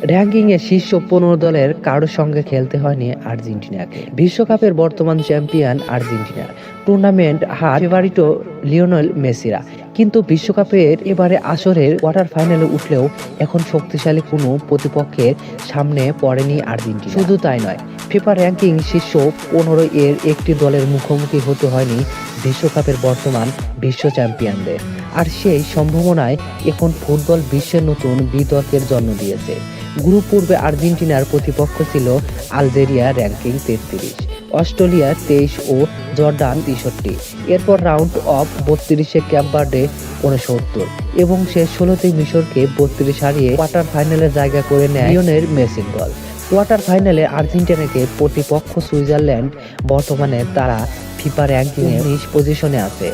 র্যাঙ্কিংয়ে শীর্ষ 15 দলের কারোর সঙ্গে খেলতে হয়নি আর্জেন্টিনাকে। বিশ্বকাপের বর্তমান চ্যাম্পিয়ন আর্জেন্টিনা, টুর্নামেন্ট হার ফেভারিটও লিওনেল মেসিরা। কিন্তু বিশ্বকাপের এবারে আসরের কোয়ার্টার ফাইনালে উঠলেও এখন শক্তিশালী কোনো প্রতিপক্ষের সামনে পড়েনি আর্জেন্টিনা। শুধু তাই নয়, ফিফা র্যাঙ্কিং শীর্ষ 15 এর একটি দলের মুখোমুখি হতে হয়নি বিশ্বকাপের বর্তমান বিশ্ব চ্যাম্পিয়নদের। আর সেই সম্ভাবনায় এখন ফুটবল বিশ্বের নতুন বিতর্কের জন্ম দিয়েছে। গ্রুপ পর্বে আর্জেন্টিনার প্রতিপক্ষ ছিল আলজেরিয়া, র্যাঙ্কিং 33, অস্ট্রেলিয়া 23 ও জর্ডান 63। এরপর রাউন্ড অফ 32-এ ক্যাপ ভার্দে 69 এবং শেষ 16তেই মিশরকে 32 হারিয়ে কোয়ার্টার ফাইনালে জায়গা করে নেয় লিওনেল মেসির দল। কোয়ার্টার ফাইনালে আর্জেন্টিনাকে প্রতিপক্ষ সুইজারল্যান্ড। বর্তমানে তারা ফিফা র্যাঙ্কিংয়ে 19 পজিশনে আছে।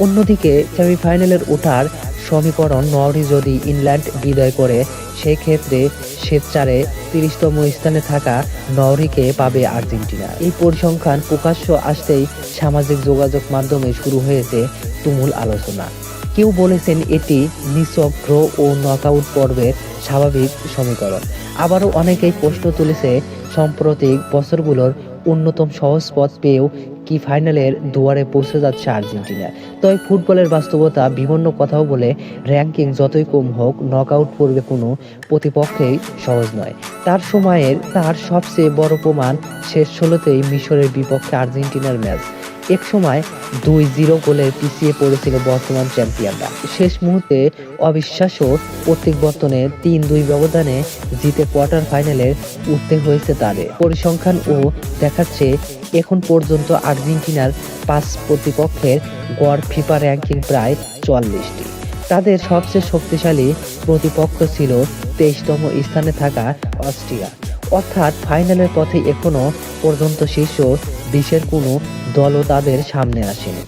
অন্যদিকে সেমিফাইনালের ওঠার সমীকরণ নরওয়ে যদি ইংল্যান্ড বিদায় করে, সেই ক্ষেত্রে স্বেচ্ছারে 30তম স্থানে থাকা নরওয়েকে পাবে আর্জেন্টিনা। এই পরিসংখ্যান প্রকাশ্য আসতেই সামাজিক যোগাযোগ মাধ্যমে শুরু হয়েছে তুমুল আলোচনা। কেউ বলেছেন এটি নিছক ড্র ও নকআউট পর্বের স্বাভাবিক সমীকরণ। আবারও অনেকেই প্রশ্ন তুলেছে, সাম্প্রতিক বছরগুলোর অন্যতম সহজ পথ পেয়েও কি ফাইনালের দুয়ারে পৌঁছে যাচ্ছে আর্জেন্টিনা? তবে ফুটবলের বাস্তবতা বিভিন্ন কথাও বলে, র্যাঙ্কিং যতই কম হোক, নকআউট পর্বে কোনো প্রতিপক্ষেই সহজ নয়। তার সবচেয়ে বড় প্রমাণ শেষ 16তেই মিশরের বিপক্ষে আর্জেন্টিনার ম্যাচ। এক সময় 2-0 গোলে পিছিয়ে পড়েছিল বর্তমান চ্যাম্পিয়নরা। শেষ মুহূর্তে অবিশ্বাস্য প্রত্যাবর্তনে 3-2 ব্যবধানে জিতে কোয়ার্টার ফাইনালে উঠতে হয়েছে তাদের। পরিসংখ্যান ও দেখাচ্ছে এখন পর্যন্ত আর্জেন্টিনার 5 প্রতিপক্ষের গড় ফিফা র্যাঙ্কিং প্রায় 44টি। তাদের সবচেয়ে শক্তিশালী প্রতিপক্ষ ছিল 23তম স্থানে থাকা অস্ট্রিয়া। অর্থাৎ ফাইনালের পথে এখনো পর্যন্ত শীর্ষ 20-এর কোনো দলও তাদের সামনে আসেনি।